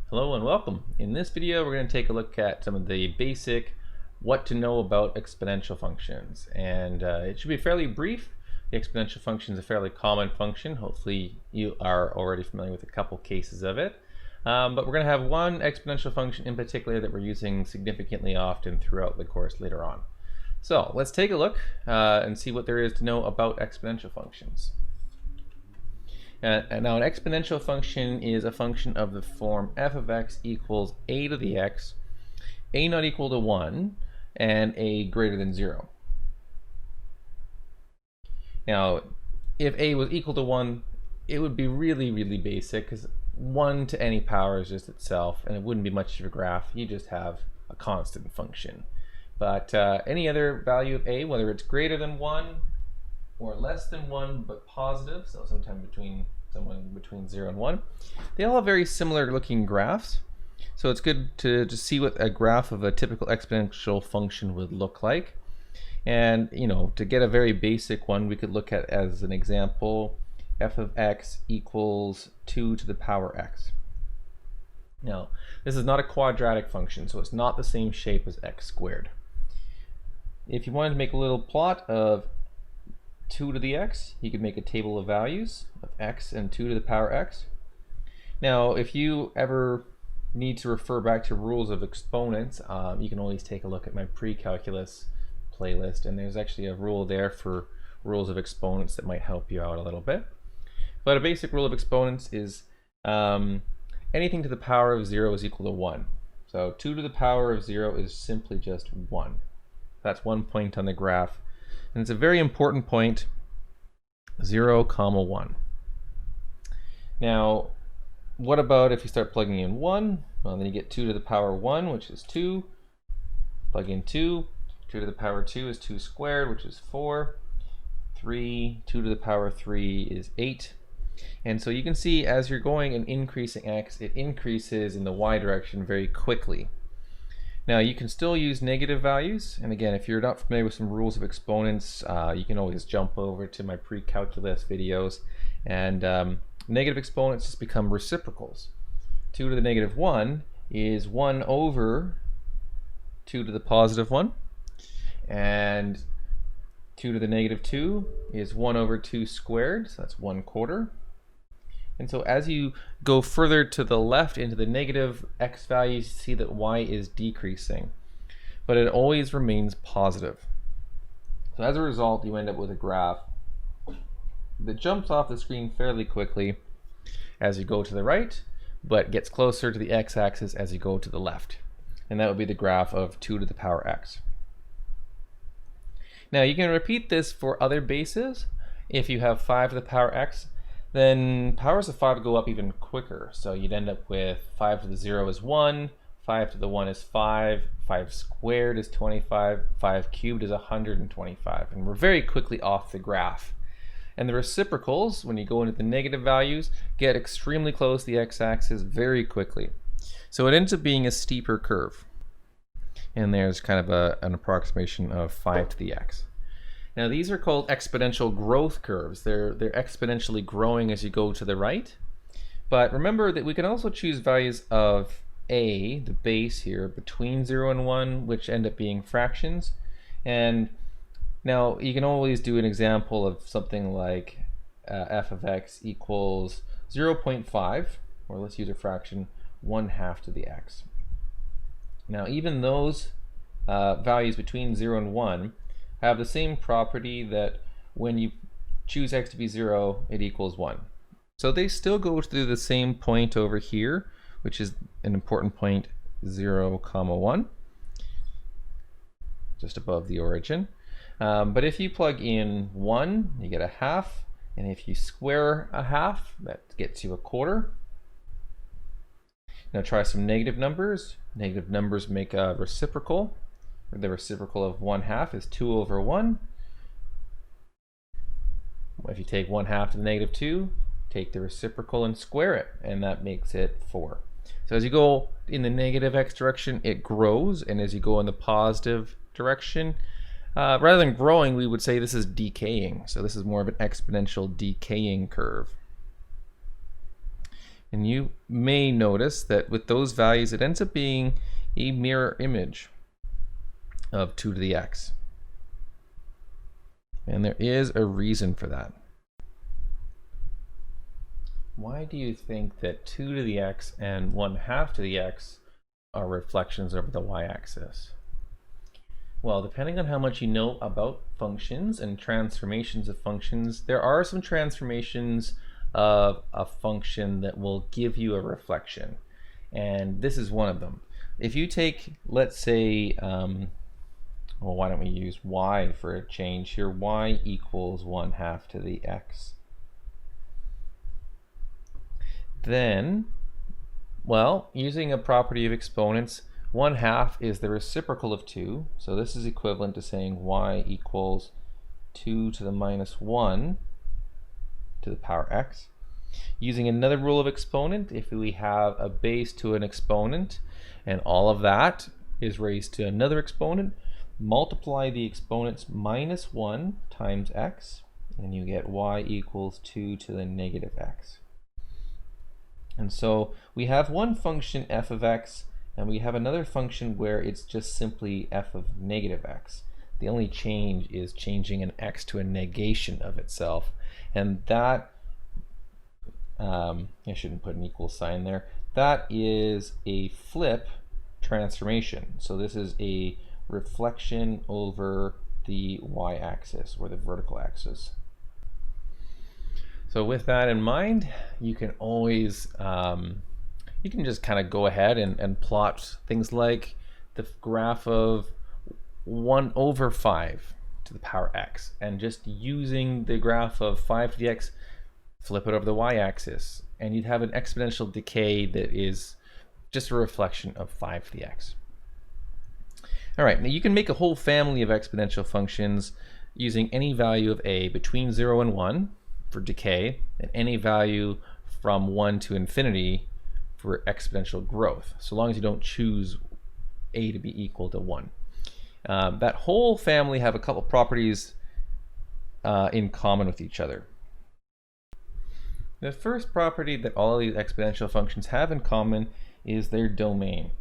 Hello and welcome. In this video we're going to take a look at some of the basic what to know about exponential functions, and it should be fairly brief. The exponential function is a fairly common function. Hopefully you are already familiar with a couple cases of it, but we're going to have one exponential function in particular that we're using significantly often throughout the course later on. So let's take a look and see what there is to know about exponential functions. And now an exponential function is a function of the form f of x equals a to the x, a not equal to 1, and a greater than 0. Now, if a was equal to 1, it would be really basic, because 1 to any power is just itself, and it wouldn't be much of a graph. You just have a constant function. But any other value of a, whether it's greater than 1, or less than 1 but positive, so sometime between 0 and 1, they all have very similar looking graphs. So it's good to see what a graph of a typical exponential function would look like. And to get a very basic one, we could look at, as an example, f of x equals 2 to the power x. Now, this is not a quadratic function, so it's not the same shape as x squared. If you wanted to make a little plot of 2 to the x, you could make a table of values of x and 2 to the power x. Now, if you ever need to refer back to rules of exponents, you can always take a look at my pre-calculus playlist, and there's actually a rule there for rules of exponents that might help you out a little bit. But a basic rule of exponents is anything to the power of 0 is equal to 1. So 2 to the power of 0 is simply just 1. That's one point on the graph. And it's a very important point, 0, 1. Now, what about if you start plugging in 1? Well, then you get 2 to the power 1, which is 2. Plug in 2. 2 to the power 2 is 2 squared, which is 4. 3, 2 to the power 3 is 8. And so you can see as you're going and increasing x, it increases in the y direction very quickly. Now, you can still use negative values, and again, if you're not familiar with some rules of exponents, you can always jump over to my pre-calculus videos, and negative exponents just become reciprocals. 2 to the negative 1 is 1 over 2 to the positive 1, and 2 to the negative 2 is 1 over 2 squared, so that's 1/4. And so as you go further to the left into the negative x values, you see that y is decreasing, but it always remains positive. So as a result, you end up with a graph that jumps off the screen fairly quickly as you go to the right, but gets closer to the x-axis as you go to the left. And that would be the graph of 2 to the power x. Now, you can repeat this for other bases. If you have 5 to the power x, then powers of 5 go up even quicker. So you'd end up with 5 to the 0 is 1, 5 to the 1 is 5, 5 squared is 25, 5 cubed is 125. And we're very quickly off the graph. And the reciprocals, when you go into the negative values, get extremely close to the x-axis very quickly. So it ends up being a steeper curve. And there's kind of an approximation of 5 to the x. Now, these are called exponential growth curves. They're exponentially growing as you go to the right. But remember that we can also choose values of a, the base here, between 0 and 1, which end up being fractions. And now you can always do an example of something like f of x equals 0.5, or let's use a fraction, 1/2 to the x. Now, even those values between 0 and 1 have the same property that when you choose x to be 0, it equals 1. So they still go through the same point over here, which is an important point, 0, 1, just above the origin. But if you plug in 1, you get 1/2, and if you square 1/2, that gets you 1/4. Now try some negative numbers. Negative numbers make a reciprocal. The reciprocal of 1/2 is 2 over 1. If you take 1/2 to the negative 2, take the reciprocal and square it, and that makes it 4. So as you go in the negative x direction, it grows, and as you go in the positive direction, rather than growing, we would say this is decaying. So this is more of an exponential decaying curve. And you may notice that with those values, it ends up being a mirror image of 2 to the x. And there is a reason for that. Why do you think that 2 to the x and 1/2 to the x are reflections over the y-axis? Well, depending on how much you know about functions and transformations of functions, there are some transformations of a function that will give you a reflection. And this is one of them. If you take, let's say, well, why don't we use y for a change here? Y equals 1/2 to the x. Then, well, using a property of exponents, 1/2 is the reciprocal of 2. So this is equivalent to saying y equals 2 to the minus 1 to the power x. Using another rule of exponent, if we have a base to an exponent and all of that is raised to another exponent, multiply the exponents minus 1 times x, and you get y equals 2 to the negative x. And so we have one function f of x, and we have another function where it's just simply f of negative x. The only change is changing an x to a negation of itself. And that, I shouldn't put an equal sign there, that is a flip transformation. So this is a reflection over the y-axis, or the vertical axis. So with that in mind, you can always, you can just kind of go ahead and plot things like the graph of 1/5 to the power x, and just using the graph of 5 to the x, flip it over the y-axis, and you'd have an exponential decay that is just a reflection of 5 to the x. All right, now you can make a whole family of exponential functions using any value of a between 0 and 1 for decay, and any value from 1 to infinity for exponential growth, so long as you don't choose a to be equal to 1. That whole family have a couple properties in common with each other. The first property that all of these exponential functions have in common is their domain.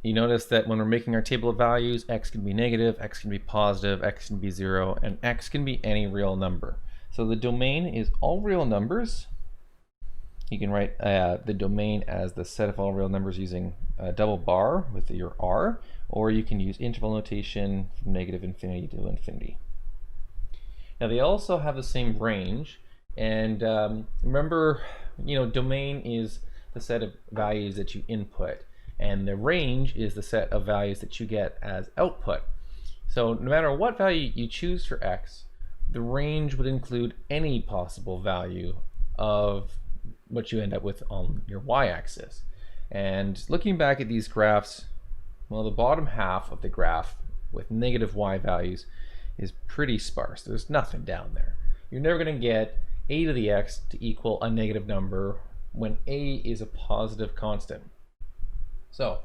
You notice that when we're making our table of values, x can be negative, x can be positive, x can be 0, and x can be any real number. So the domain is all real numbers. You can write the domain as the set of all real numbers using a double bar with your r, or you can use interval notation from negative infinity to infinity. Now they also have the same range, and remember, domain is the set of values that you input, and the range is the set of values that you get as output. So no matter what value you choose for x, the range would include any possible value of what you end up with on your y-axis. And looking back at these graphs, well, the bottom half of the graph with negative y values is pretty sparse. There's nothing down there. You're never going to get a to the x to equal a negative number when a is a positive constant. So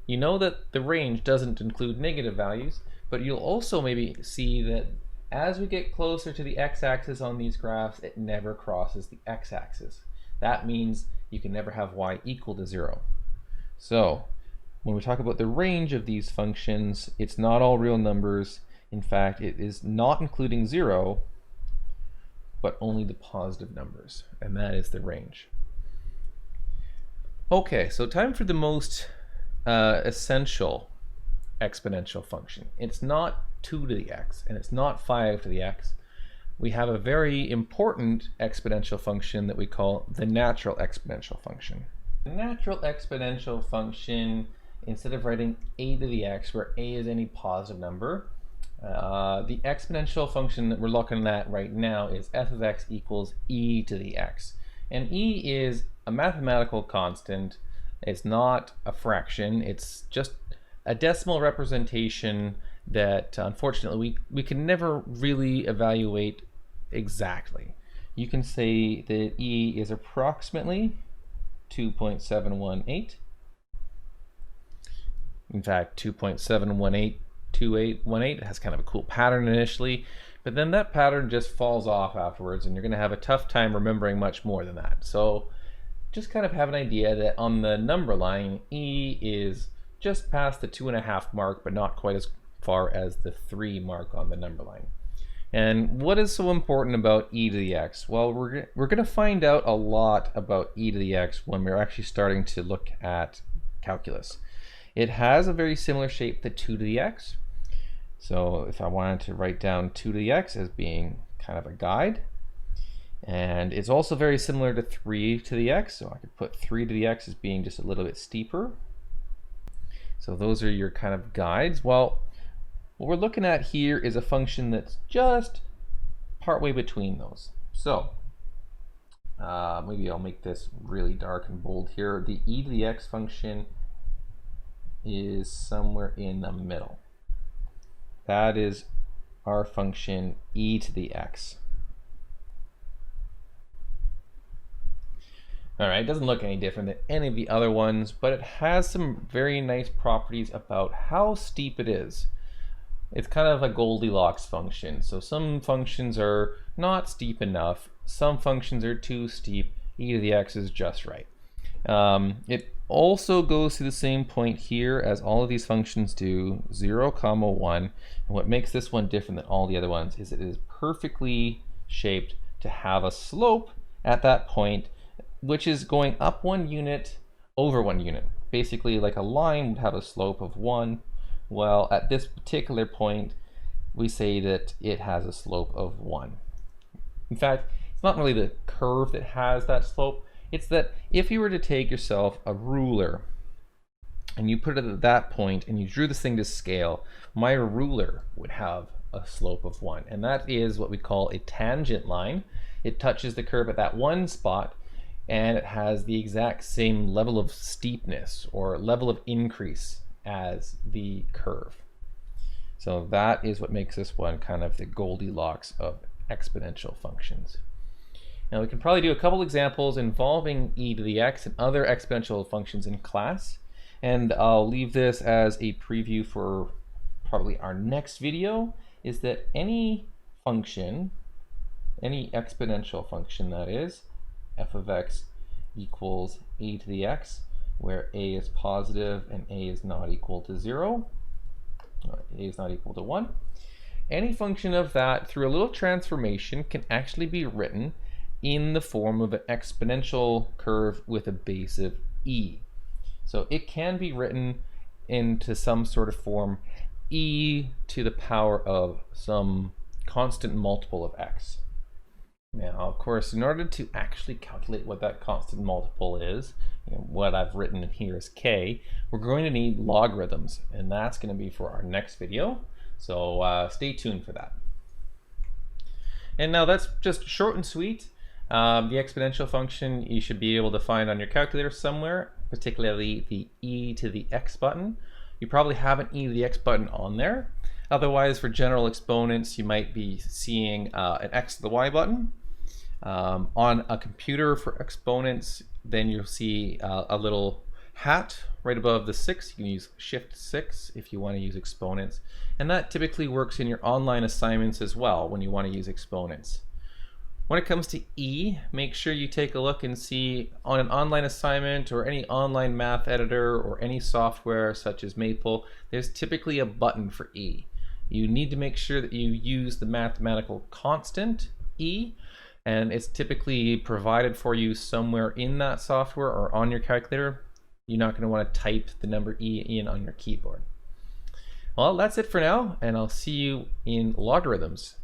you know that the range doesn't include negative values, but you'll also maybe see that as we get closer to the x-axis on these graphs, it never crosses the x-axis. That means you can never have y equal to 0. So when we talk about the range of these functions, it's not all real numbers. In fact, it is not including 0, but only the positive numbers, and that is the range. Okay, so time for the most essential exponential function. It's not 2 to the x, and it's not 5 to the x. We have a very important exponential function that we call the natural exponential function. The natural exponential function, instead of writing a to the x, where a is any positive number, the exponential function that we're looking at right now is f of x equals e to the x. And e is a mathematical constant. It's not a fraction. It's just a decimal representation that unfortunately we can never really evaluate exactly. You can say that e is approximately 2.718. In fact, 2.7182818. It has kind of a cool pattern initially, but then that pattern just falls off afterwards, and you're going to have a tough time remembering much more than that. So just kind of have an idea that on the number line, e is just past the 2.5 mark, but not quite as far as the 3 mark on the number line. And what is so important about e to the x? Well, we're going to find out a lot about e to the x when we're actually starting to look at calculus. It has a very similar shape to 2 to the x. So if I wanted to write down 2 to the x as being kind of a guide, and it's also very similar to 3 to the x, so I could put 3 to the x as being just a little bit steeper. So those are your kind of guides. Well, what we're looking at here is a function that's just partway between those. So maybe I'll make this really dark and bold here. The e to the x function is somewhere in the middle. That is our function e to the x. All right, it doesn't look any different than any of the other ones, but it has some very nice properties about how steep it is. It's kind of a Goldilocks function. So some functions are not steep enough, some functions are too steep, e to the x is just right. It also goes to the same point here as all of these functions do, 0, 1. And what makes this one different than all the other ones is it is perfectly shaped to have a slope at that point, which is going up 1 unit over 1 unit. Basically, like a line would have a slope of 1. Well, at this particular point, we say that it has a slope of 1. In fact, it's not really the curve that has that slope. It's that if you were to take yourself a ruler and you put it at that point and you drew this thing to scale, my ruler would have a slope of 1. And that is what we call a tangent line. It touches the curve at that one spot, and it has the exact same level of steepness or level of increase as the curve. So that is what makes this one kind of the Goldilocks of exponential functions. Now we can probably do a couple examples involving e to the x and other exponential functions in class, and I'll leave this as a preview for probably our next video, is that any function, any exponential function that is, f of x equals a to the x, where a is positive and a is not equal to 0, a is not equal to 1. Any function of that, through a little transformation, can actually be written in the form of an exponential curve with a base of e. So it can be written into some sort of form e to the power of some constant multiple of x. Now, of course, in order to actually calculate what that constant multiple is, what I've written in here is k, we're going to need logarithms, and that's going to be for our next video. So stay tuned for that. And now that's just short and sweet. The exponential function you should be able to find on your calculator somewhere, particularly the e to the x button. You probably have an e to the x button on there. Otherwise, for general exponents, you might be seeing an x to the y button. On a computer for exponents, then you'll see a little hat right above the 6. You can use Shift 6 if you want to use exponents. And that typically works in your online assignments as well when you want to use exponents. When it comes to E, make sure you take a look and see on an online assignment or any online math editor or any software such as Maple, there's typically a button for E. You need to make sure that you use the mathematical constant E, and it's typically provided for you somewhere in that software or on your calculator. You're not going to want to type the number E in on your keyboard. Well, that's it for now, and I'll see you in logarithms.